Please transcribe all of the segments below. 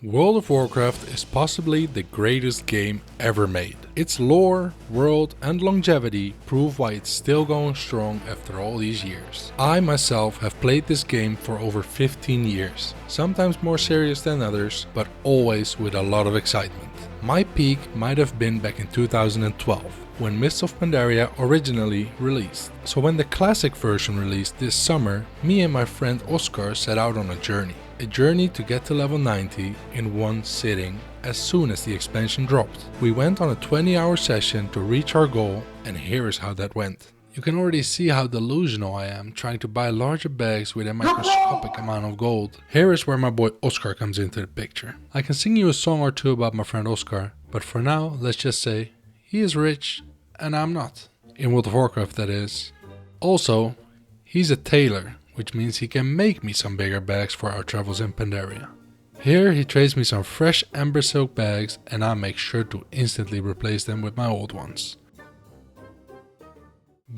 World of Warcraft is possibly the greatest game ever made. Its lore, world and longevity prove why it's still going strong after all these years. I myself have played this game for over 15 years, sometimes more serious than others, but always with a lot of excitement. My peak might have been back in 2012, when Mists of Pandaria originally released. So when the classic version released this summer, me and my friend Oscar set out on a journey. A journey to get to level 90 in one sitting as soon as the expansion dropped. We went on a 20-hour session to reach our goal, and here is how that went. You can already see how delusional I am trying to buy larger bags with a microscopic amount of gold. Here is where my boy Oscar comes into the picture. I can sing you a song or two about my friend Oscar, but for now let's just say he is rich and I'm not. In World of Warcraft, that is. Also, he's a tailor, which means he can make me some bigger bags for our travels in Pandaria. Here he trades me some fresh amber silk bags and I make sure to instantly replace them with my old ones.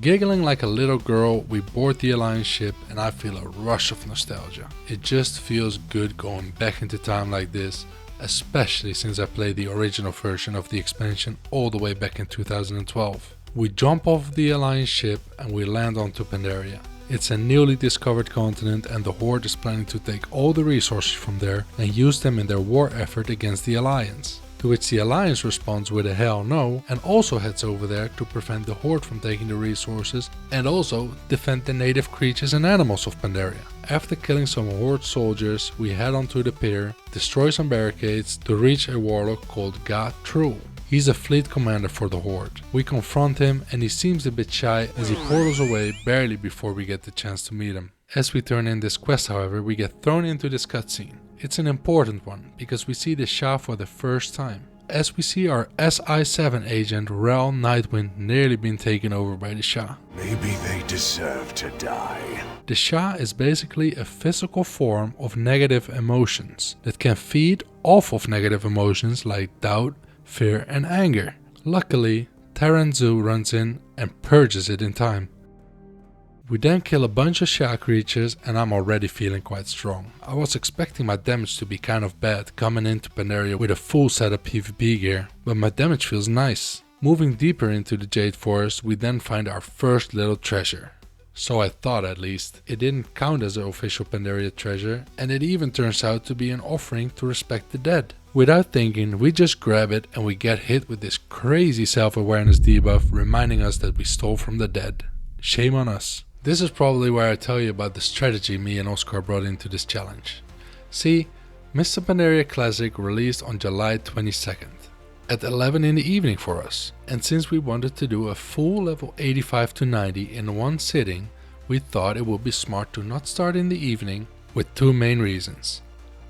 Giggling like a little girl, we board the Alliance ship and I feel a rush of nostalgia. It just feels good going back into time like this, especially since I played the original version of the expansion all the way back in 2012. We jump off the Alliance ship and we land onto Pandaria. It's a newly discovered continent and the Horde is planning to take all the resources from there and use them in their war effort against the Alliance. To which the Alliance responds with a hell no and also heads over there to prevent the Horde from taking the resources and also defend the native creatures and animals of Pandaria. After killing some Horde soldiers, we head onto the pier, destroy some barricades to reach a warlock called Duel. He's a fleet commander for the Horde. We confront him and he seems a bit shy as he portals away barely before we get the chance to meet him. As we turn in this quest, however, we get thrown into this cutscene. It's an important one because we see the Shah for the first time. As we see our SI-7 agent Rel Nightwind nearly being taken over by the Shah. Maybe they deserve to die. The Shah is basically a physical form of negative emotions that can feed off of negative emotions like doubt, fear and anger. Luckily, Taranzu runs in and purges it in time. We then kill a bunch of Shah creatures and I'm already feeling quite strong. I was expecting my damage to be kind of bad coming into Pandaria with a full set of PvP gear, but my damage feels nice. Moving deeper into the Jade Forest, we then find our first little treasure. So I thought, at least. It didn't count as an official Pandaria treasure and it even turns out to be an offering to respect the dead. Without thinking, we just grab it and we get hit with this crazy self-awareness debuff reminding us that we stole from the dead. Shame on us. This is probably where I tell you about the strategy me and Oscar brought into this challenge. See, Mists of Pandaria Classic released on July 22nd at 11 in the evening for us, and since we wanted to do a full level 85 to 90 in one sitting, we thought it would be smart to not start in the evening with two main reasons.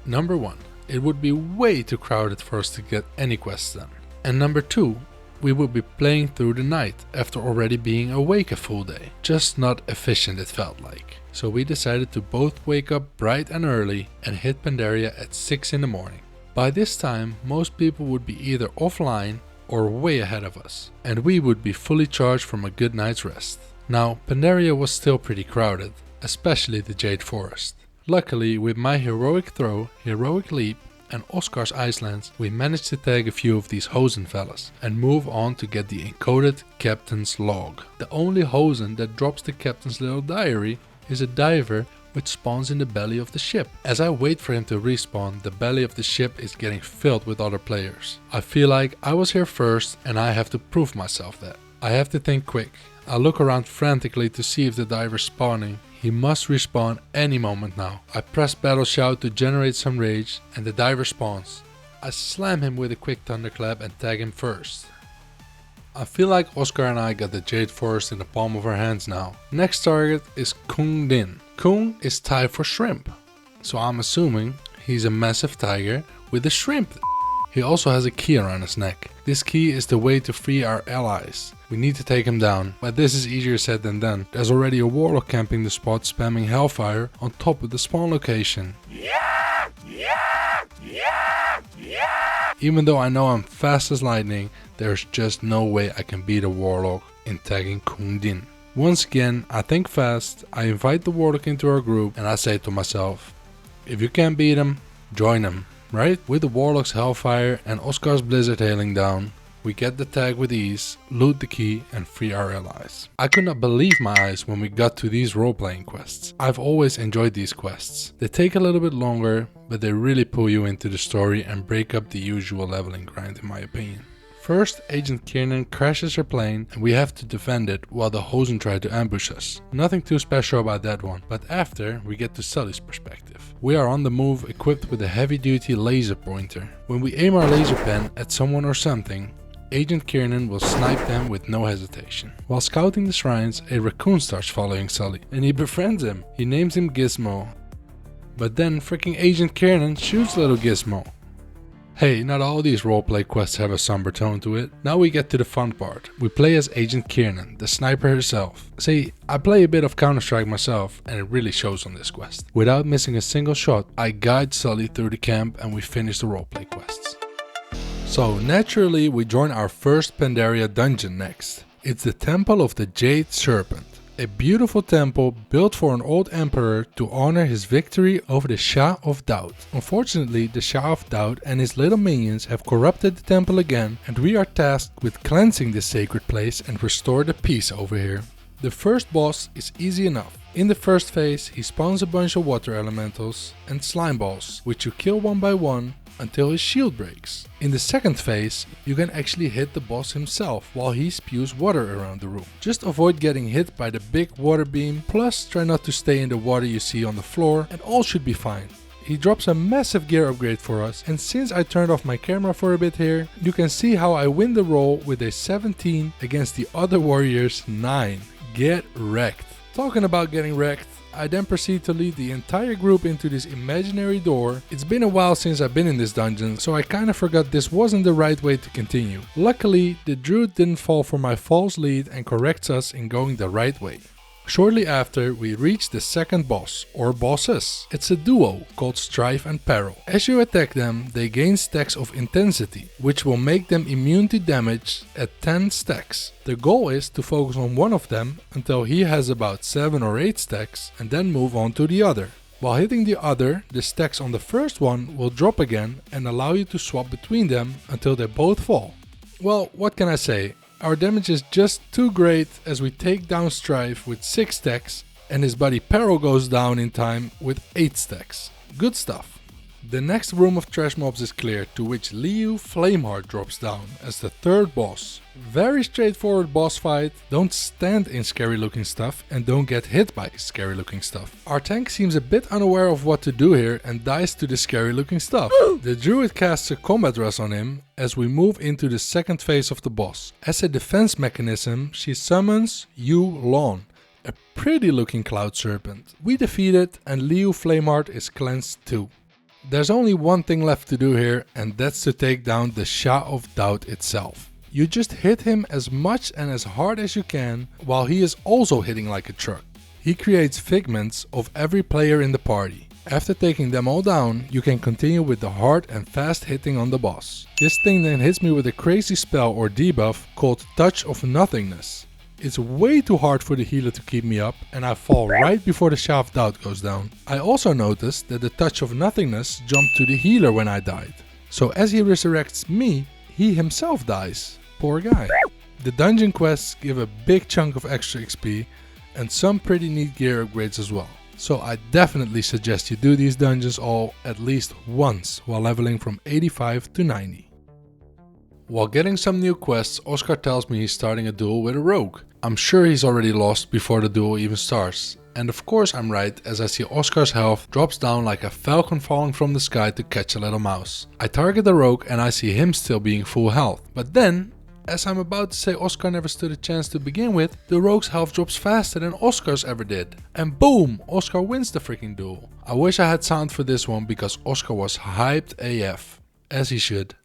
Number one, it would be way too crowded for us to get any quests done. And number two, we would be playing through the night after already being awake a full day. Just not efficient, it felt like. So we decided to both wake up bright and early and hit Pandaria at 6 in the morning. By this time, most people would be either offline or way ahead of us, and we would be fully charged from a good night's rest. Now, Pandaria was still pretty crowded, especially the Jade Forest. Luckily, with my heroic throw, heroic leap and Oscar's Icelands, we managed to tag a few of these Hosen fellas and move on to get the encoded captain's log. The only Hosen that drops the captain's little diary is a diver which spawns in the belly of the ship. As I wait for him to respawn, the belly of the ship is getting filled with other players. I feel like I was here first and I have to prove myself that. I have to think quick. I look around frantically to see if the diver's spawning. He must respawn any moment now. I press battle shout to generate some rage and the diver spawns. I slam him with a quick thunderclap and tag him first. I feel like Oscar and I got the Jade Forest in the palm of our hands now. Next target is Kung Din. Kung is Thai for shrimp, so I'm assuming he's a massive tiger with a shrimp. He also has a key around his neck. This key is the way to free our allies. We need to take him down, but this is easier said than done. There's already a warlock camping the spot spamming hellfire on top of the spawn location. Even though I know I'm fast as lightning, there's just no way I can beat a warlock in tagging Kung Din. Once again, I think fast, I invite the warlock into our group and I say to myself, if you can't beat him, join him. right? With the Warlock's Hellfire and Oscar's Blizzard hailing down, we get the tag with ease, loot the key and free our allies. I could not believe my eyes when we got to these role-playing quests. I've always enjoyed these quests. They take a little bit longer, but they really pull you into the story and break up the usual leveling grind in my opinion. First, Agent Kiernan crashes her plane and we have to defend it while the Hosen try to ambush us. Nothing too special about that one, but after we get to Sully's perspective. We are on the move equipped with a heavy-duty laser pointer. When we aim our laser pen at someone or something, Agent Kiernan will snipe them with no hesitation. While scouting the shrines, a raccoon starts following Sully and he befriends him. He names him Gizmo. But then freaking Agent Kiernan shoots little Gizmo. Hey, not all these roleplay quests have a somber tone to it. Now we get to the fun part. We play as Agent Kiernan, the sniper herself. See, I play a bit of Counter-Strike myself and it really shows on this quest. Without missing a single shot, I guide Sully through the camp and we finish the roleplay quests. So naturally we join our first Pandaria dungeon next. It's the Temple of the Jade Serpent. A beautiful temple built for an old emperor to honor his victory over the Shah of Doubt. Unfortunately, the Shah of Doubt and his little minions have corrupted the temple again and we are tasked with cleansing this sacred place and restore the peace over here. The first boss is easy enough. In the first phase, he spawns a bunch of water elementals and slime balls, which you kill one by one until his shield breaks. In the second phase, you can actually hit the boss himself while he spews water around the room. Just avoid getting hit by the big water beam, plus try not to stay in the water you see on the floor and all should be fine. He drops a massive gear upgrade for us, and since I turned off my camera for a bit here, you can see how I win the roll with a 17 against the other warrior's 9. Get wrecked. Talking about getting wrecked, I then proceed to lead the entire group into this imaginary door. It's been a while since I've been in this dungeon, so I kinda forgot this wasn't the right way to continue. Luckily, the druid didn't fall for my false lead and corrects us in going the right way. Shortly after, we reach the second boss, or bosses. It's a duo called Strife and Peril. As you attack them, they gain stacks of intensity, which will make them immune to damage at 10 stacks. The goal is to focus on one of them until he has about 7 or 8 stacks and then move on to the other. While hitting the other, the stacks on the first one will drop again and allow you to swap between them until they both fall. Well, what can I say? Our damage is just too great as we take down Strife with 6 stacks and his buddy Peril goes down in time with 8 stacks. Good stuff. The next room of trash mobs is cleared, to which Liu Flameheart drops down as the third boss. Very straightforward boss fight, don't stand in scary looking stuff and don't get hit by scary looking stuff. Our tank seems a bit unaware of what to do here and dies to the scary looking stuff. The druid casts a combat rush on him as we move into the second phase of the boss. As a defense mechanism, she summons Yu Lon, a pretty looking cloud serpent. We defeat it and Liu Flameheart is cleansed too. There's only one thing left to do here, and that's to take down the Shah of Doubt itself. You just hit him as much and as hard as you can, while he is also hitting like a truck. He creates figments of every player in the party. After taking them all down, you can continue with the hard and fast hitting on the boss. This thing then hits me with a crazy spell or debuff called Touch of Nothingness. It's way too hard for the healer to keep me up and I fall right before the Shah of Doubt goes down. I also noticed that the Touch of Nothingness jumped to the healer when I died. So as he resurrects me, he himself dies. Poor guy. The dungeon quests give a big chunk of extra XP and some pretty neat gear upgrades as well. So I definitely suggest you do these dungeons all at least once while leveling from 85 to 90. While getting some new quests, Oscar tells me he's starting a duel with a rogue. I'm sure he's already lost before the duel even starts. And of course I'm right, as I see Oscar's health drops down like a falcon falling from the sky to catch a little mouse. I target the rogue and I see him still being full health. But then, as I'm about to say Oscar never stood a chance to begin with, the rogue's health drops faster than Oscar's ever did. And boom, Oscar wins the freaking duel. I wish I had sound for this one because Oscar was hyped AF. As he should.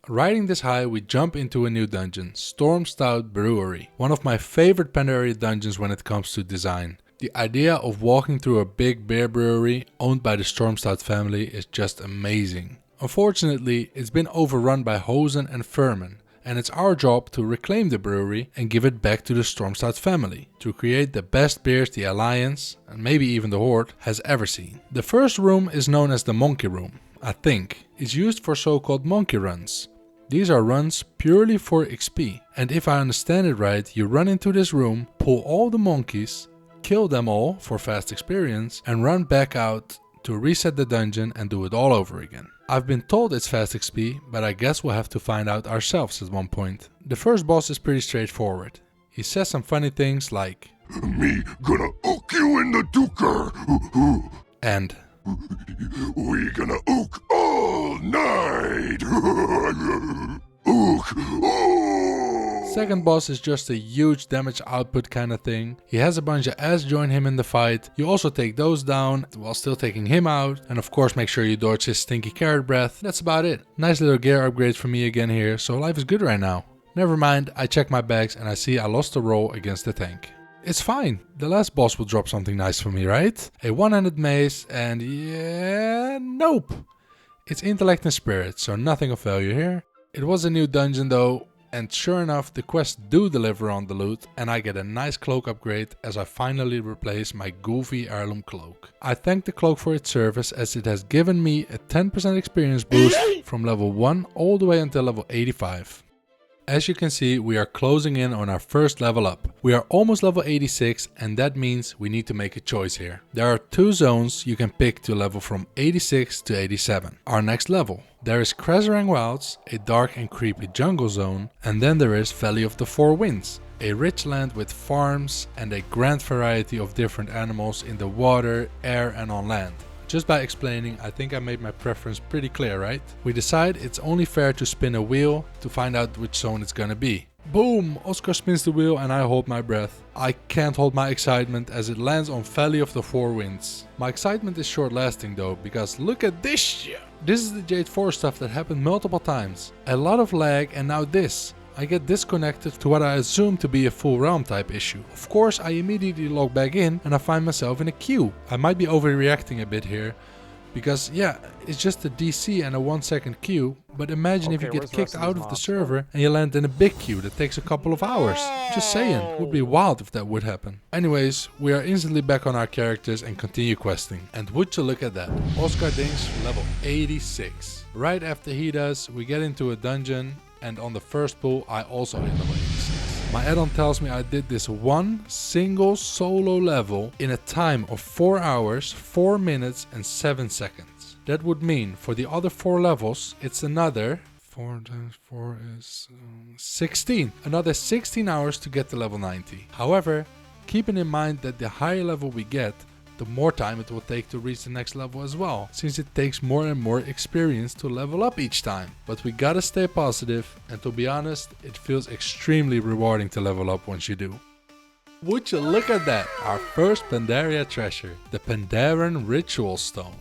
Riding this high, we jump into a new dungeon, Stormstout Brewery. One of my favorite Pandaria dungeons when it comes to design. The idea of walking through a big beer brewery owned by the Stormstout family is just amazing. Unfortunately, it's been overrun by Hosen and Furman, and it's our job to reclaim the brewery and give it back to the Stormstout family, to create the best beers the Alliance, and maybe even the Horde, has ever seen. The first room is known as the Monkey Room. I think, is used for so-called monkey runs. These are runs purely for XP, and if I understand it right, you run into this room, pull all the monkeys, kill them all for fast experience, and run back out to reset the dungeon and do it all over again. I've been told it's fast XP, but I guess we'll have to find out ourselves at one point. The first boss is pretty straightforward. He says some funny things like, Me gonna ook you in the duker. and We gonna ook all night. Ook. Oh. second boss is just a huge damage output kind of thing. He has a bunch of ass join him in the fight. You also take those down while still taking him out. And of course make sure you dodge his stinky carrot breath. That's about it. Nice little gear upgrade for me again here, so life is good right now. Never mind, I check my bags and I see I lost a roll against the tank. It's fine, the last boss will drop something nice for me, right? A one-handed mace and yeah, nope. It's intellect and spirit, so nothing of value here. It was a new dungeon though, and sure enough the quests do deliver on the loot and I get a nice cloak upgrade as I finally replace my goofy heirloom cloak. I thank the cloak for its service as it has given me a 10% experience boost from level 1 all the way until level 85. As you can see, we are closing in on our first level up. We are almost level 86 and that means we need to make a choice here. There are 2 zones you can pick to level from 86 to 87. Our next level. There is Krezarang Wilds, a dark and creepy jungle zone, and then there is Valley of the Four Winds, a rich land with farms and a grand variety of different animals in the water, air and on land. Just by explaining, I think I made my preference pretty clear, right? We decide it's only fair to spin a wheel to find out which zone it's gonna be. Boom! Oscar spins the wheel and I hold my breath. I can't hold my excitement as it lands on Valley of the Four Winds. My excitement is short lasting though, because look at this shit! This is the Jade 4 stuff that happened multiple times. A lot of lag and now this. I get disconnected to what I assume to be a full realm type issue. Of course, I immediately log back in and I find myself in a queue. I might be overreacting a bit here, because yeah, it's just a DC and a 1 second queue, but imagine if you get kicked out of the server and you land in a big queue that takes a couple of hours. Just saying, it would be wild if that would happen. Anyways, we are instantly back on our characters and continue questing. And would you look at that, Oscar Dings level 86. Right after he does, we get into a dungeon. And on the first pull, I also hit level 86. My add-on tells me I did this one single solo level in a time of 4 hours, 4 minutes and 7 seconds. That would mean for the other 4 levels, it's another 4 times 4 is 16. Another 16 hours to get to level 90. However, keeping in mind that the higher level we get, the more time it will take to reach the next level as well, since it takes more and more experience to level up each time. But we gotta stay positive, and to be honest, it feels extremely rewarding to level up once you do. Would you look at that, our first Pandaria treasure, the Pandaren Ritual Stone.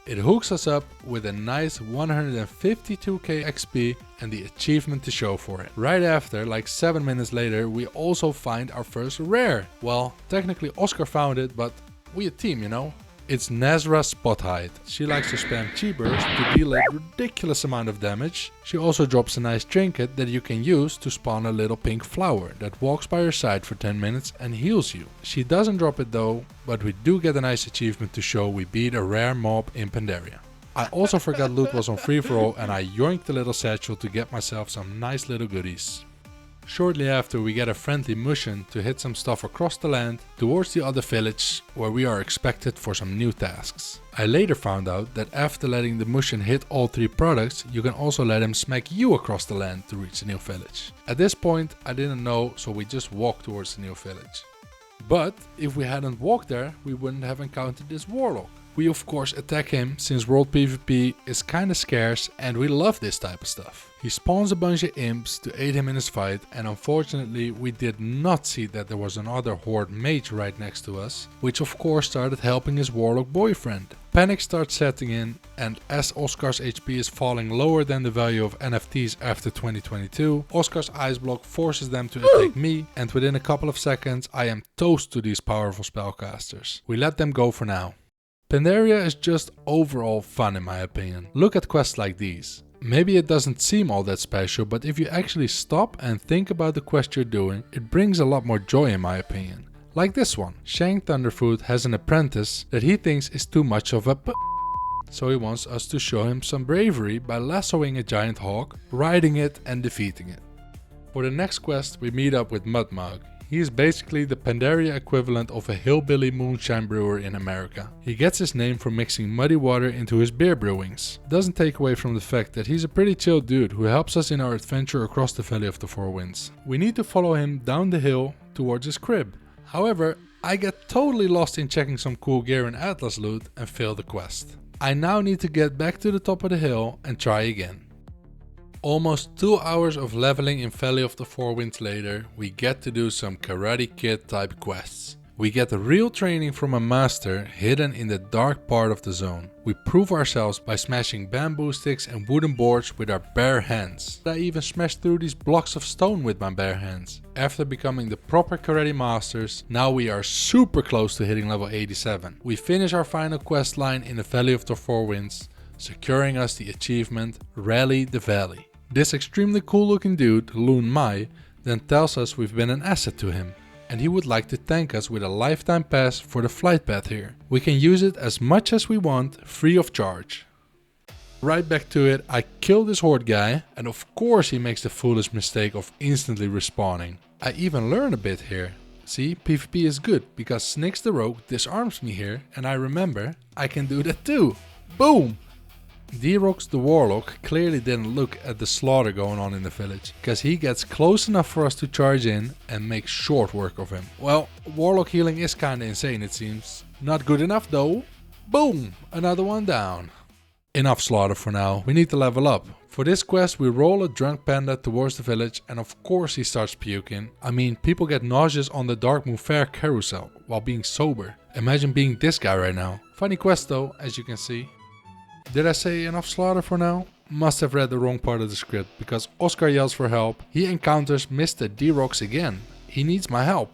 It hooks us up with a nice 152k XP and the achievement to show for it. Right after, like 7 minutes later, we also find our first rare. Well, technically Oscar found it, but we a team, you know? It's Nazra Spothide. She likes to spam chi burst to deal a ridiculous amount of damage. She also drops a nice trinket that you can use to spawn a little pink flower that walks by your side for 10 minutes and heals you. She doesn't drop it though, but we do get a nice achievement to show we beat a rare mob in Pandaria. I also forgot loot was on free for all and I yoinked the little satchel to get myself some nice little goodies. Shortly after, we get a friendly Mogu'Shan to hit some stuff across the land towards the other village where we are expected for some new tasks. I later found out that after letting the Mogu'Shan hit all 3 products, you can also let him smack you across the land to reach the new village. At this point I didn't know, so we just walked towards the new village. But if we hadn't walked there, we wouldn't have encountered this warlock. We of course attack him since world PvP is kinda scarce and we love this type of stuff. He spawns a bunch of imps to aid him in his fight, and unfortunately we did not see that there was another horde mage right next to us, which of course started helping his warlock boyfriend. Panic starts setting in, and as Oscar's HP is falling lower than the value of NFTs after 2022, Oscar's ice block forces them to attack me, and within a couple of seconds I am toast to these powerful spellcasters. We let them go for now. Pandaria is just overall fun in my opinion. Look at quests like these. Maybe it doesn't seem all that special, but if you actually stop and think about the quest you're doing, it brings a lot more joy in my opinion. Like this one. Shang Thunderfoot has an apprentice that he thinks is too much of a so he wants us to show him some bravery by lassoing a giant hawk, riding it and defeating it. For the next quest we meet up with Mudmug. He is basically the Pandaria equivalent of a hillbilly moonshine brewer in America. He gets his name from mixing muddy water into his beer brewings. Doesn't take away from the fact that he's a pretty chill dude who helps us in our adventure across the Valley of the Four Winds. We need to follow him down the hill towards his crib. However, I get totally lost in checking some cool gear and Atlas loot and fail the quest. I now need to get back to the top of the hill and try again. Almost 2 hours of leveling in Valley of the Four Winds later, we get to do some Karate Kid type quests. We get real training from a master hidden in the dark part of the zone. We prove ourselves by smashing bamboo sticks and wooden boards with our bare hands. I even smashed through these blocks of stone with my bare hands. After becoming the proper karate masters, now we are super close to hitting level 87. We finish our final quest line in the Valley of the Four Winds, securing us the achievement Rally the Valley. This extremely cool looking dude, Loon Mai, then tells us we've been an asset to him, and he would like to thank us with a lifetime pass for the flight path here. We can use it as much as we want, free of charge. Right back to it, I kill this horde guy, and of course he makes the foolish mistake of instantly respawning. I even learn a bit here. See, PvP is good, because Snix the Rogue disarms me here, and I remember I can do that too. Boom! D-Rox the Warlock clearly didn't look at the slaughter going on in the village, because he gets close enough for us to charge in and make short work of him. Well, Warlock healing is kinda insane it seems. Not good enough though. Boom! Another one down. Enough slaughter for now, we need to level up. For this quest we roll a drunk panda towards the village and of course he starts puking. I mean, people get nauseous on the Dark Moon Fair carousel while being sober. Imagine being this guy right now. Funny quest though, as you can see. Did I say enough slaughter for now? Must have read the wrong part of the script, because Oscar yells for help. He encounters Mr. D-Rox again. He needs my help.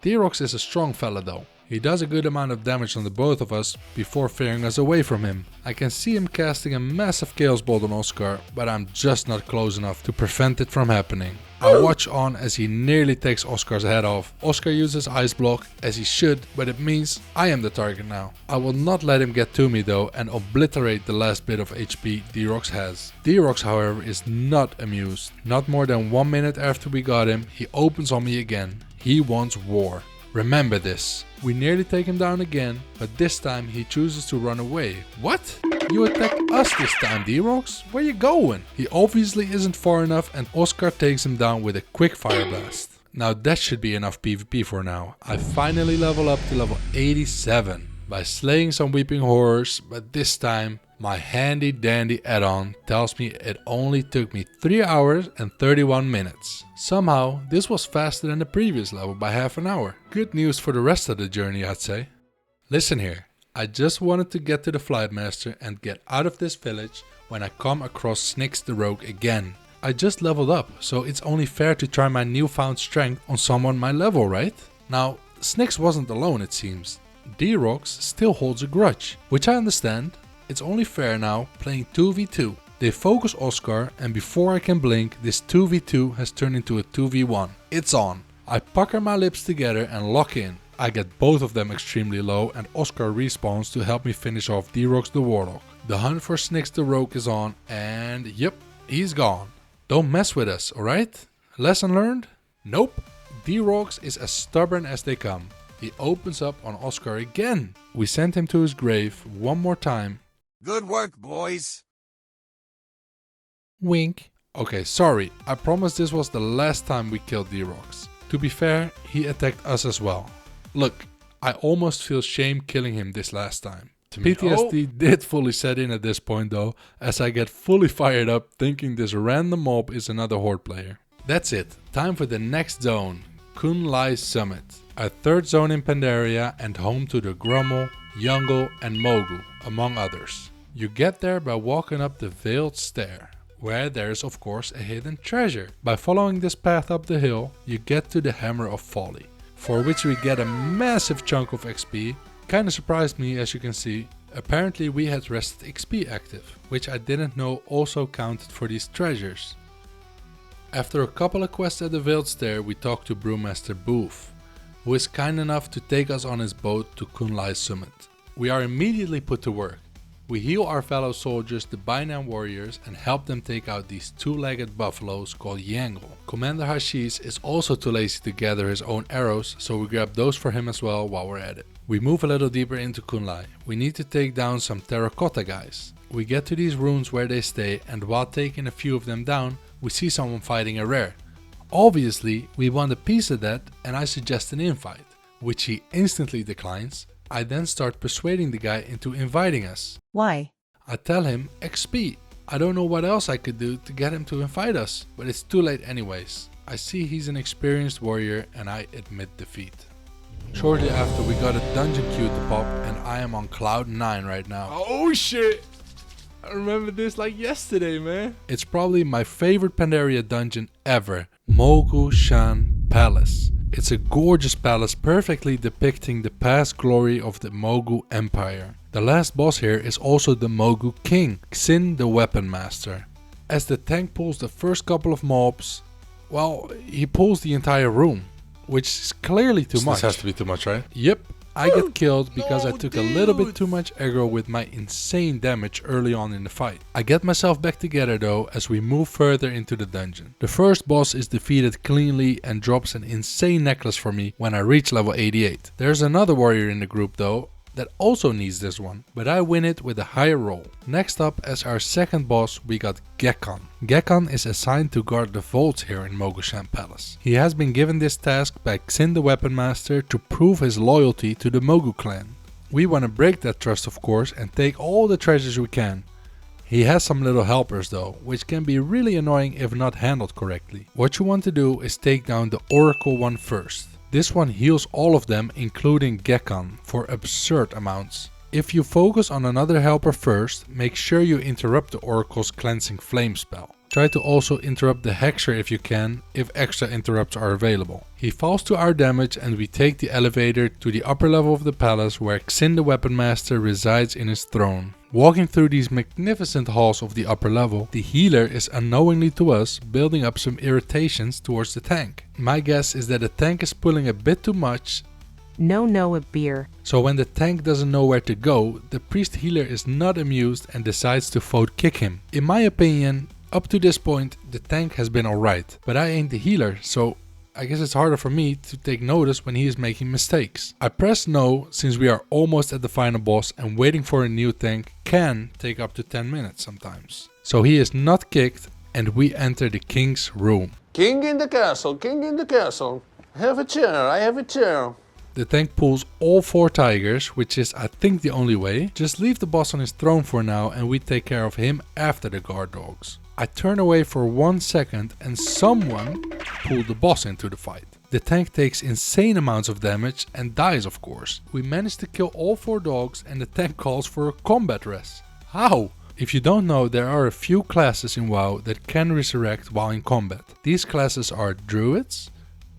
D-Rox is a strong fella though. He does a good amount of damage on the both of us before fearing us away from him. I can see him casting a massive Chaos Bolt on Oscar, but I'm just not close enough to prevent it from happening. I watch on as he nearly takes Oscar's head off. Oscar uses Ice Block, as he should, but it means I am the target now. I will not let him get to me though and obliterate the last bit of HP D-Rox has. D-Rox however is not amused. Not more than 1 minute after we got him, he opens on me again. He wants war. Remember this. We nearly take him down again, but this time he chooses to run away. What? You attack us this time, D-Rox? Where you going? He obviously isn't far enough and Oscar takes him down with a quick fire blast. Now that should be enough PvP for now. I finally level up to level 87 by slaying some weeping horrors, but this time my handy dandy add-on tells me it only took me 3 hours and 31 minutes. Somehow this was faster than the previous level by half an hour. Good news for the rest of the journey, I'd say. Listen here, I just wanted to get to the Flight Master and get out of this village when I come across Snix the Rogue again. I just leveled up, so it's only fair to try my newfound strength on someone my level, right? Now, Snix wasn't alone it seems. D-Rox still holds a grudge, which I understand. It's only fair now playing 2v2. They focus Oscar and before I can blink, this 2v2 has turned into a 2v1. It's on. I pucker my lips together and lock in. I get both of them extremely low and Oscar respawns to help me finish off D-Rox the Warlock. The hunt for Snix the Rogue is on and yep, he's gone. Don't mess with us, alright? Lesson learned? Nope. D-Rox is as stubborn as they come. He opens up on Oscar again. We send him to his grave one more time. Good work, boys. Wink. Okay, sorry. I promise this was the last time we killed D-Rox. To be fair, he attacked us as well. Look, I almost feel shame killing him this last time. PTSD did fully set in at this point though, as I get fully fired up thinking this random mob is another horde player. That's it. Time for the next zone. Kun Lai Summit. Our third zone in Pandaria and home to the Grummel, Yungle and Mogu, among others. You get there by walking up the Veiled Stair, where there is of course a hidden treasure. By following this path up the hill, you get to the Hammer of Folly, for which we get a massive chunk of XP. Kinda surprised me as you can see. Apparently we had Rested XP active, which I didn't know also counted for these treasures. After a couple of quests at the Veiled Stair, we talk to Brewmaster Booth, who is kind enough to take us on his boat to Kun Lai Summit. We are immediately put to work. We heal our fellow soldiers, the Bainan warriors, and help them take out these two-legged buffaloes called Yangle. Commander Hashish is also too lazy to gather his own arrows, so we grab those for him as well while we're at it. We move a little deeper into Kunlai. We need to take down some terracotta guys. We get to these ruins where they stay, and while taking a few of them down, we see someone fighting a rare. Obviously, we want a piece of that, and I suggest an invite, which he instantly declines. I then start persuading the guy into inviting us. Why? I tell him XP. I don't know what else I could do to get him to invite us, but it's too late anyways. I see he's an experienced warrior and I admit defeat. Shortly after, we got a dungeon queue to pop and I am on cloud 9 right now. Oh shit! I remember this like yesterday, man. It's probably my favorite Pandaria dungeon ever, Mogu'Shan Palace. It's a gorgeous palace perfectly depicting the past glory of the Mogu Empire. The last boss here is also the Mogu King, Xin the Weapon Master. As the tank pulls the first couple of mobs, well, he pulls the entire room, which is clearly too much. This has to be too much, right? Yep. I get killed because I No, took a little bit dude. too much aggro with my insane damage early on in the fight. I get myself back together though as we move further into the dungeon. The first boss is defeated cleanly and drops an insane necklace for me when I reach level 88. There's another warrior in the group though that also needs this one, but I win it with a higher roll. Next up as our second boss we got Gekon. Gekon is assigned to guard the vaults here in Mogu'Shan Palace. He has been given this task by Xin the Weapon Master to prove his loyalty to the Mogu clan. We want to break that trust of course and take all the treasures we can. He has some little helpers though, which can be really annoying if not handled correctly. What you want to do is take down the Oracle one first. This one heals all of them including Gekon for absurd amounts. If you focus on another helper first, make sure you interrupt the Oracle's cleansing flame spell. Try to also interrupt the Hexer if you can, if extra interrupts are available. He falls to our damage and we take the elevator to the upper level of the palace where Xin the Weapon Master resides in his throne. Walking through these magnificent halls of the upper level, the healer is unknowingly to us building up some irritations towards the tank. My guess is that the tank is pulling a bit too much. No, a beer. So when the tank doesn't know where to go, the priest healer is not amused and decides to vote kick him. In my opinion, up to this point, the tank has been alright, but I ain't the healer, so I guess it's harder for me to take notice when he is making mistakes. I press no since we are almost at the final boss and waiting for a new tank can take up to 10 minutes sometimes. So he is not kicked and we enter the king's room. King in the castle, king in the castle. Have a chair, I have a chair. The tank pulls all 4 tigers, which is I think the only way. Just leave the boss on his throne for now and we take care of him after the guard dogs. I turn away for 1 second and someone pulled the boss into the fight. The tank takes insane amounts of damage and dies of course. We manage to kill all 4 dogs and the tank calls for a combat rest. How? If you don't know, there are a few classes in WoW that can resurrect while in combat. These classes are Druids,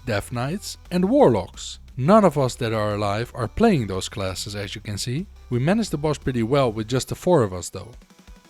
Death Knights and Warlocks. None of us that are alive are playing those classes as you can see. We managed the boss pretty well with just the 4 of us though.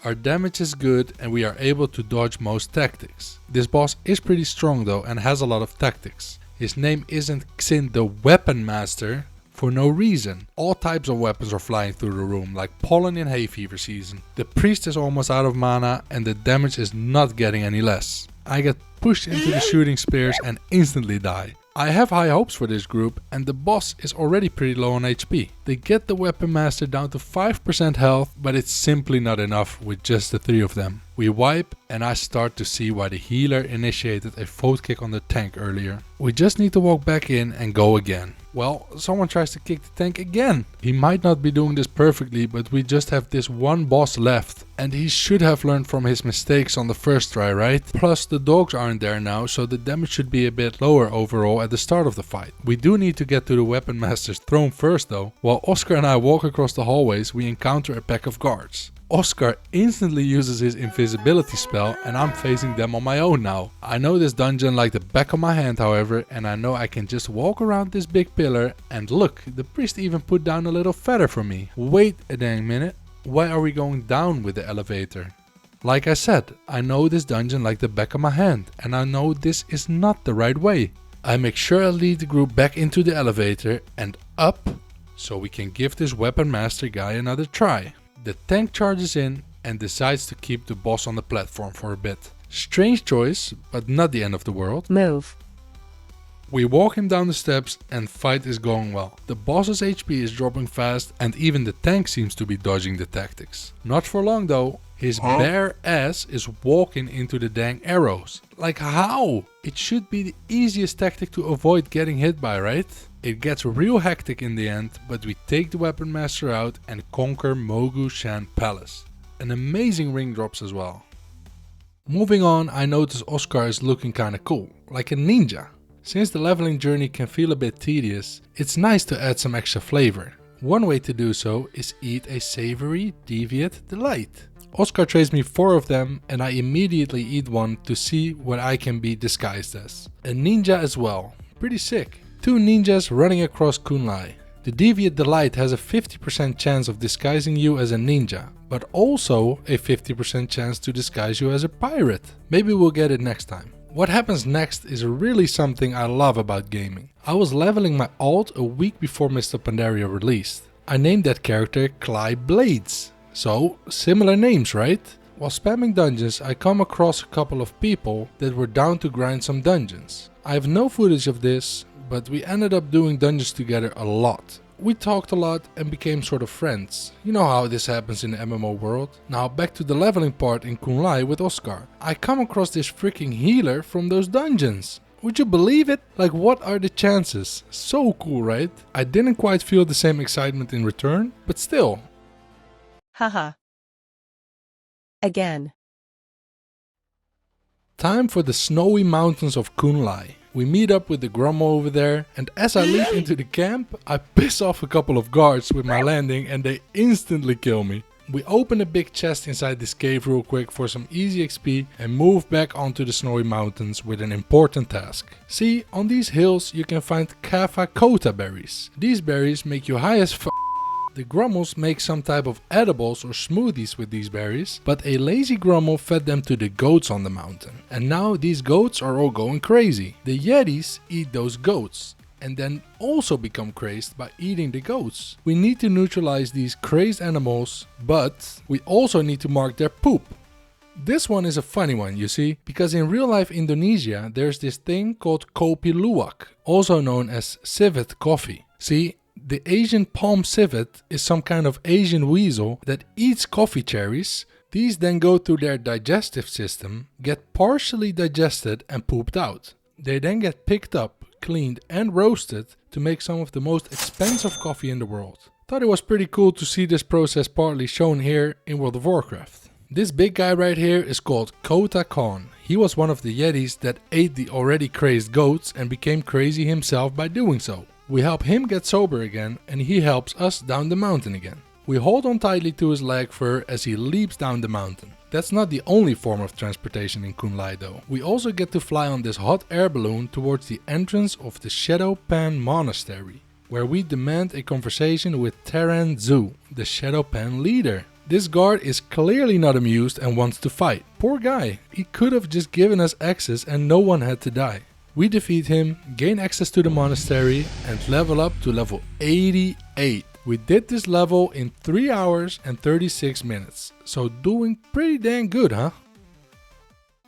Our damage is good and we are able to dodge most tactics. This boss is pretty strong though and has a lot of tactics. His name isn't Xin the Weapon Master for no reason. All types of weapons are flying through the room like pollen in hay fever season. The priest is almost out of mana and the damage is not getting any less. I get pushed into the shooting spears and instantly die. I have high hopes for this group and the boss is already pretty low on HP. They get the Weapon Master down to 5% health, but it's simply not enough with just the 3 of them. We wipe and I start to see why the healer initiated a vote kick on the tank earlier. We just need to walk back in and go again. Well, someone tries to kick the tank again. He might not be doing this perfectly, but we just have this one boss left. And he should have learned from his mistakes on the first try, right? Plus the dogs aren't there now, so the damage should be a bit lower overall at the start of the fight. We do need to get to the Weapon Master's throne first though. While Oscar and I walk across the hallways, we encounter a pack of guards. Oscar instantly uses his invisibility spell and I'm facing them on my own now. I know this dungeon like the back of my hand however, and I know I can just walk around this big pillar and look, the priest even put down a little feather for me. Wait a dang minute, why are we going down with the elevator? Like I said, I know this dungeon like the back of my hand and I know this is not the right way. I make sure I lead the group back into the elevator and up so we can give this Weapon Master guy another try. The tank charges in and decides to keep the boss on the platform for a bit. Strange choice, but not the end of the world. Move. We walk him down the steps and fight is going well. The boss's HP is dropping fast and even the tank seems to be dodging the tactics. Not for long though. His bare ass is walking into the dang arrows. Like how? It should be the easiest tactic to avoid getting hit by, right? It gets real hectic in the end, but we take the weapon master out and conquer Mogu'Shan Palace. An amazing ring drops as well. Moving on, I notice Oscar is looking kinda cool, like a ninja. Since the leveling journey can feel a bit tedious, it's nice to add some extra flavor. One way to do so is eat a savory deviate delight. Oscar trades me 4 of them and I immediately eat one to see what I can be disguised as. A ninja as well, pretty sick. 2 ninjas running across Kunlai. The deviate delight has a 50% chance of disguising you as a ninja, but also a 50% chance to disguise you as a pirate. Maybe we'll get it next time. What happens next is really something I love about gaming. I was leveling my alt a week before Mists of Pandaria released. I named that character Clyde Blades. So, similar names, right? While spamming dungeons, I come across a couple of people that were down to grind some dungeons. I have no footage of this, but we ended up doing dungeons together a lot. We talked a lot and became sort of friends. You know how this happens in the MMO world. Now back to the leveling part in Kunlai with Oscar. I come across this freaking healer from those dungeons. Would you believe it? Like, what are the chances? So cool, right? I didn't quite feel the same excitement in return, but still. Haha. Again. Time for the snowy mountains of Kunlai. We meet up with the Grommo over there, and as I leap into the camp, I piss off a couple of guards with my landing and they instantly kill me. We open a big chest inside this cave real quick for some easy XP and move back onto the snowy mountains with an important task. See, on these hills you can find Kava Kota berries. These berries make you high as f***. The Grummels make some type of edibles or smoothies with these berries, but a lazy Grummel fed them to the goats on the mountain. And now these goats are all going crazy. The Yetis eat those goats and then also become crazed by eating the goats. We need to neutralize these crazed animals, but we also need to mark their poop. This one is a funny one, you see, because in real life Indonesia there's this thing called kopi luwak, also known as civet coffee. See, the Asian palm civet is some kind of Asian weasel that eats coffee cherries. These then go through their digestive system, get partially digested and pooped out. They then get picked up, cleaned and roasted to make some of the most expensive coffee in the world. Thought it was pretty cool to see this process partly shown here in World of Warcraft. This big guy right here is called Kota Khan. He was one of the Yetis that ate the already crazed goats and became crazy himself by doing so. We help him get sober again and he helps us down the mountain again. We hold on tightly to his leg fur as he leaps down the mountain. That's not the only form of transportation in Kunlai though. We also get to fly on this hot air balloon towards the entrance of the Shadow Pan Monastery, where we demand a conversation with Terran Zu, the Shadow Pan leader. This guard is clearly not amused and wants to fight. Poor guy, he could have just given us access and no one had to die. We defeat him, gain access to the monastery and level up to level 88. We did this level in 3 hours and 36 minutes, so doing pretty dang good, huh?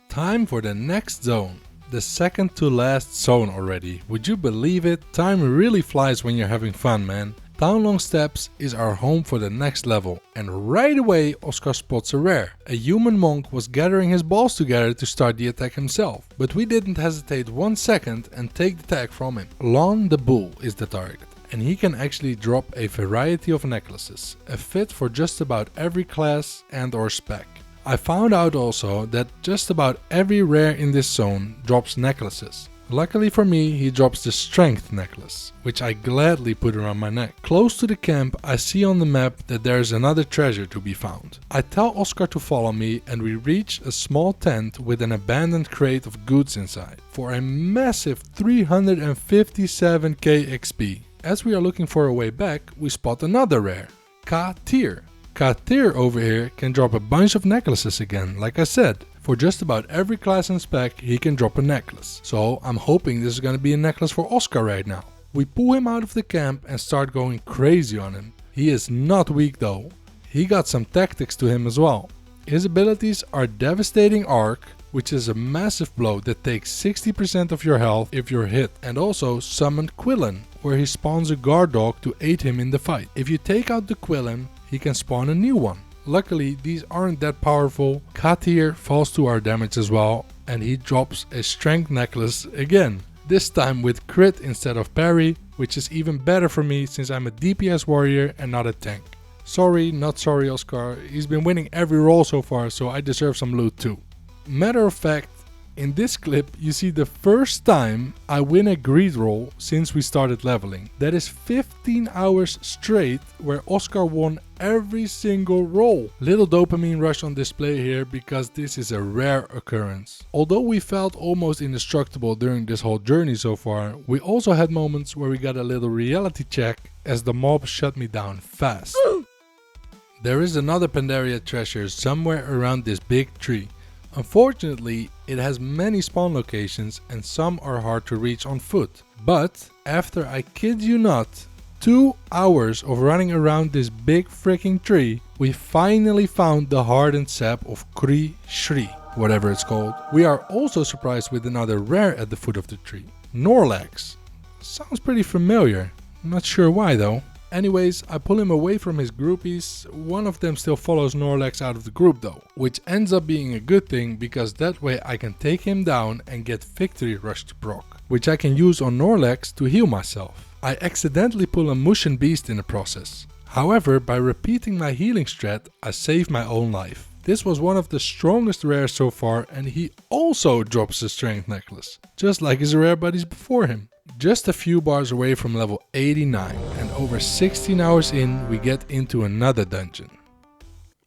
Time for the next zone. The second to last zone already. Would you believe it? Time really flies when you're having fun, man. Townlong Steppes is our home for the next level, and right away Oscar spots a rare. A human monk was gathering his balls together to start the attack himself, but we didn't hesitate 1 second and take the tag from him. Lon the Bull is the target, and he can actually drop a variety of necklaces, a fit for just about every class and or spec. I found out also that just about every rare in this zone drops necklaces. Luckily for me, he drops the strength necklace, which I gladly put around my neck. Close to the camp, I see on the map that there is another treasure to be found. I tell Oscar to follow me and we reach a small tent with an abandoned crate of goods inside for a massive 357k XP. As we are looking for a way back, we spot another rare, Ka-Tier. Ka-Tier over here can drop a bunch of necklaces again, like I said. For just about every class and spec, he can drop a necklace. So I'm hoping this is gonna be a necklace for Oscar right now. We pull him out of the camp and start going crazy on him. He is not weak though. He got some tactics to him as well. His abilities are Devastating Arc, which is a massive blow that takes 60% of your health if you're hit, and also Summon Quillen, where he spawns a guard dog to aid him in the fight. If you take out the Quillen, he can spawn a new one. Luckily, these aren't that powerful. Katir falls to our damage as well, and he drops a strength necklace again. This time with crit instead of parry, which is even better for me since I'm a DPS warrior and not a tank. Sorry, not sorry Oscar, he's been winning every role so far, so I deserve some loot too. Matter of fact, in this clip you see the first time I win a greed roll since we started leveling. That is 15 hours straight where Oscar won every single roll. Little dopamine rush on display here because this is a rare occurrence. Although we felt almost indestructible during this whole journey so far, we also had moments where we got a little reality check as the mob shut me down fast. There is another Pandaria treasure somewhere around this big tree. Unfortunately, it has many spawn locations and some are hard to reach on foot. But after, I kid you not, 2 hours of running around this big freaking tree, we finally found the hardened sap of Kri Shri, whatever it's called. We are also surprised with another rare at the foot of the tree, Snorlax. Sounds pretty familiar, I'm not sure why though. Anyways, I pull him away from his groupies. One of them still follows Snorlax out of the group though, which ends up being a good thing because that way I can take him down and get Victory Rush to proc, which I can use on Snorlax to heal myself. I accidentally pull a Mogu'Shan Beast in the process. However, by repeating my healing strat, I save my own life. This was one of the strongest rares so far, and he also drops a strength necklace, just like his rare buddies before him. Just a few bars away from level 89, and over 16 hours in we get into another dungeon.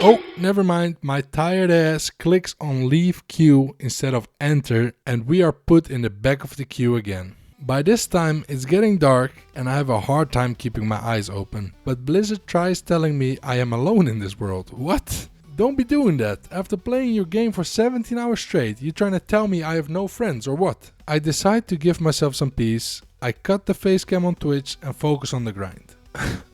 Oh, never mind, my tired ass clicks on leave queue instead of enter and we are put in the back of the queue again. By this time it's getting dark and I have a hard time keeping my eyes open, but Blizzard tries telling me I am alone in this world. What? Don't be doing that. After playing your game for 17 hours straight, you trying to tell me I have no friends or what? I decide to give myself some peace. I cut the face cam on Twitch and focus on the grind.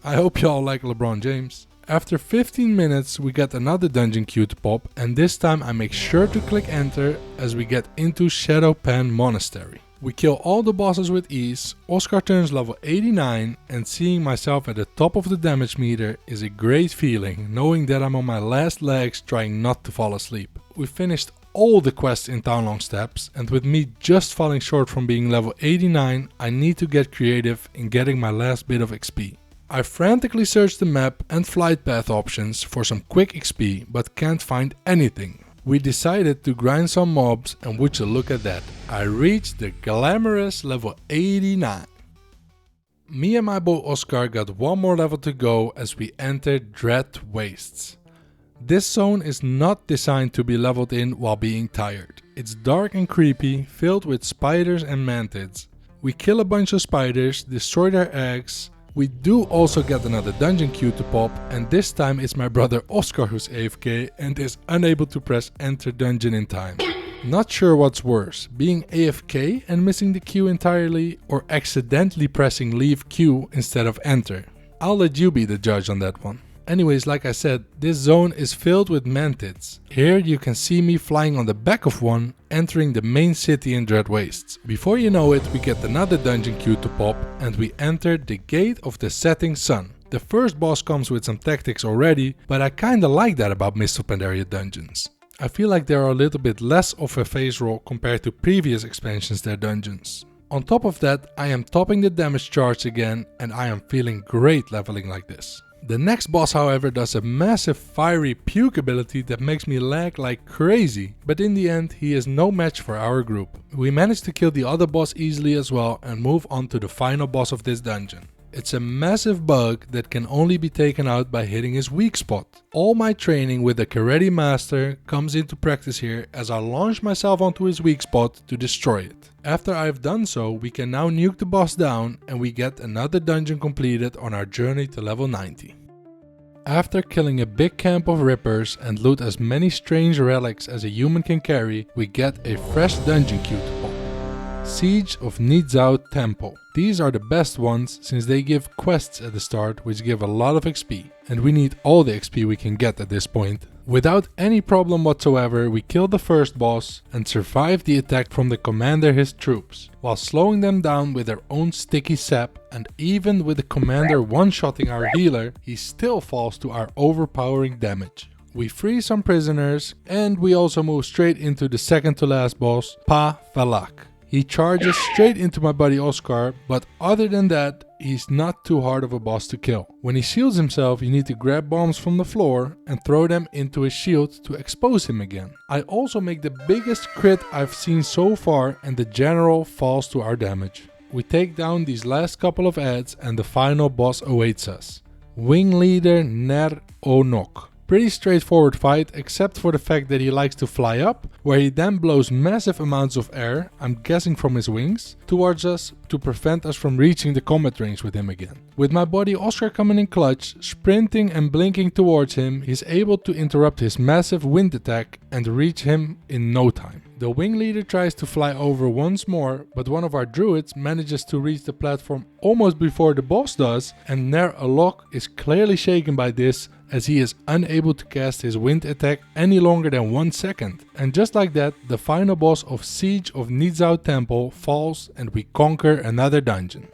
I hope y'all like LeBron James. After 15 minutes we get another dungeon queue to pop, and this time I make sure to click enter as we get into Shadowpan Monastery. We kill all the bosses with ease, Oscar turns level 89, and seeing myself at the top of the damage meter is a great feeling, knowing that I'm on my last legs trying not to fall asleep. We finished all the quests in Townlong Steppes, and with me just falling short from being level 89, I need to get creative in getting my last bit of XP. I frantically search the map and flight path options for some quick XP, but can't find anything. We decided to grind some mobs, and would you look at that, I reached the glamorous level 89. Me and my boy Oscar got one more level to go as we entered Dread Wastes. This zone is not designed to be leveled in while being tired. It's dark and creepy, filled with spiders and mantids. We kill a bunch of spiders, destroy their eggs. We do also get another dungeon queue to pop, and this time it's my brother Oscar who's AFK and is unable to press enter dungeon in time. Not sure what's worse, being AFK and missing the queue entirely, or accidentally pressing leave queue instead of enter. I'll let you be the judge on that one. Anyways, like I said, this zone is filled with mantids. Here you can see me flying on the back of one, entering the main city in Dread Wastes. Before you know it, we get another dungeon queue to pop and we enter the Gate of the Setting Sun. The first boss comes with some tactics already, but I kinda like that about Mists of Pandaria dungeons. I feel like they are a little bit less of a phase roll compared to previous expansions their dungeons. On top of that, I am topping the damage charge again and I am feeling great leveling like this. The next boss however does a massive fiery puke ability that makes me lag like crazy, but in the end he is no match for our group. We managed to kill the other boss easily as well and move on to the final boss of this dungeon. It's a massive bug that can only be taken out by hitting his weak spot. All my training with the Karate Master comes into practice here as I launch myself onto his weak spot to destroy it. After I've done so, we can now nuke the boss down and we get another dungeon completed on our journey to level 90. After killing a big camp of rippers and loot as many strange relics as a human can carry, we get a fresh dungeon queue to pop. Siege of Nizao Temple. These are the best ones since they give quests at the start which give a lot of XP. And we need all the XP we can get at this point. Without any problem whatsoever, we killed the first boss and survived the attack from the commander his troops, while slowing them down with their own sticky sap, and even with the commander one-shotting our healer, he still falls to our overpowering damage. We free some prisoners, and we also move straight into the second to last boss, Pa Valak. He charges straight into my buddy Oscar, but other than that, he's not too hard of a boss to kill. When he shields himself, you need to grab bombs from the floor and throw them into his shield to expose him again. I also make the biggest crit I've seen so far, and the general falls to our damage. We take down these last couple of ads and the final boss awaits us. Wing Leader Ner Onok. Pretty straightforward fight, except for the fact that he likes to fly up, where he then blows massive amounts of air, I'm guessing from his wings, towards us to prevent us from reaching the combat range with him again. With my buddy Oscar coming in clutch, sprinting and blinking towards him, he's able to interrupt his massive wind attack and reach him in no time. The wing leader tries to fly over once more, but one of our druids manages to reach the platform almost before the boss does, and Ner Alok is clearly shaken by this, as he is unable to cast his wind attack any longer than 1 second. And just like that, the final boss of Siege of Nizao Temple falls and we conquer another dungeon.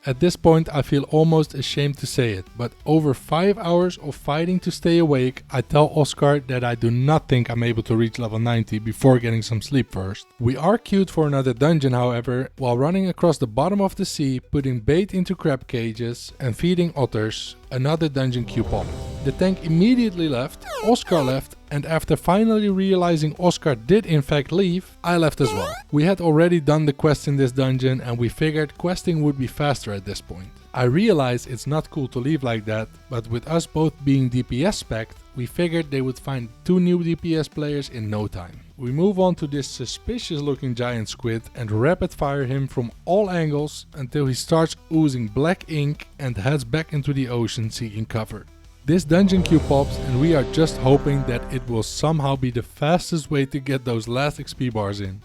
At this point I feel almost ashamed to say it, but over 5 hours of fighting to stay awake, I tell Oscar that I do not think I'm able to reach level 90 before getting some sleep first. We are queued for another dungeon however, while running across the bottom of the sea, putting bait into crab cages and feeding otters, another dungeon queue popped. The tank immediately left, Oscar left, and after finally realizing Oscar did in fact leave, I left as well. We had already done the quest in this dungeon and we figured questing would be faster at this point. I realize it's not cool to leave like that, but with us both being DPS spec'd, we figured they would find 2 new DPS players in no time. We move on to this suspicious looking giant squid and rapid fire him from all angles until he starts oozing black ink and heads back into the ocean seeking cover. This dungeon queue pops and we are just hoping that it will somehow be the fastest way to get those last XP bars in.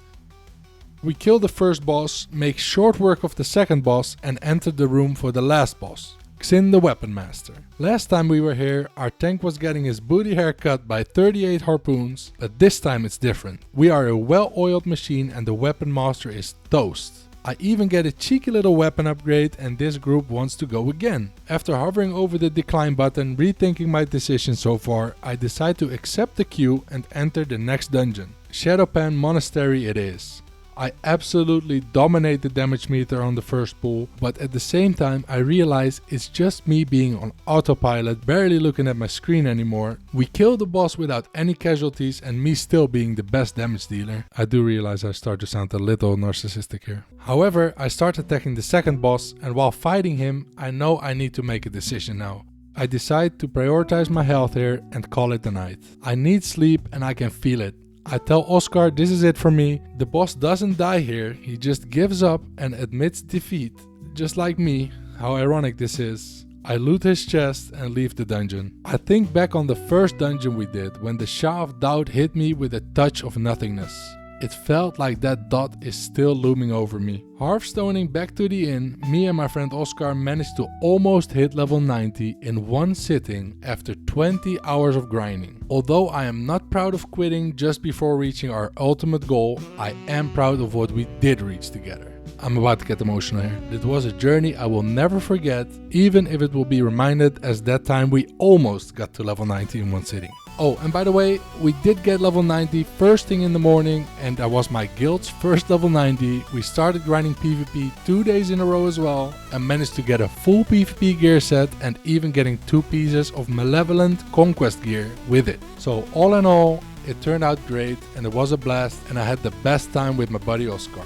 We kill the first boss, make short work of the second boss and enter the room for the last boss, Xin the Weapon Master. Last time we were here, our tank was getting his booty hair cut by 38 harpoons, but this time it's different. We are a well-oiled machine and the Weapon Master is toast. I even get a cheeky little weapon upgrade and this group wants to go again. After hovering over the decline button, rethinking my decision so far, I decide to accept the queue and enter the next dungeon. Shadowpan Monastery it is. I absolutely dominate the damage meter on the first pull, but at the same time I realize it's just me being on autopilot, barely looking at my screen anymore. We kill the boss without any casualties and me still being the best damage dealer. I do realize I start to sound a little narcissistic here. However, I start attacking the second boss and while fighting him, I know I need to make a decision now. I decide to prioritize my health here and call it a night. I need sleep and I can feel it. I tell Oscar this is it for me. The boss doesn't die here, he just gives up and admits defeat. Just like me, how ironic this is. I loot his chest and leave the dungeon. I think back on the first dungeon we did, when the Shah of Doubt hit me with a touch of nothingness. It felt like that dot is still looming over me. Hearthstoning back to the inn, me and my friend Oscar managed to almost hit level 90 in one sitting after 20 hours of grinding. Although I am not proud of quitting just before reaching our ultimate goal, I am proud of what we did reach together. I'm about to get emotional here. It was a journey I will never forget, even if it will be reminded as that time we almost got to level 90 in one sitting. Oh, and by the way, we did get level 90 first thing in the morning and that was my guild's first level 90. We started grinding PvP 2 days in a row as well and managed to get a full PvP gear set and even getting 2 pieces of Malevolent Conquest gear with it. So all in all, it turned out great and it was a blast and I had the best time with my buddy Oscar.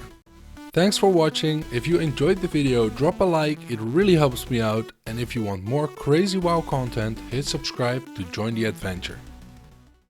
Thanks for watching. If you enjoyed the video, drop a like, it really helps me out. And if you want more crazy WoW content, hit subscribe to join the adventure.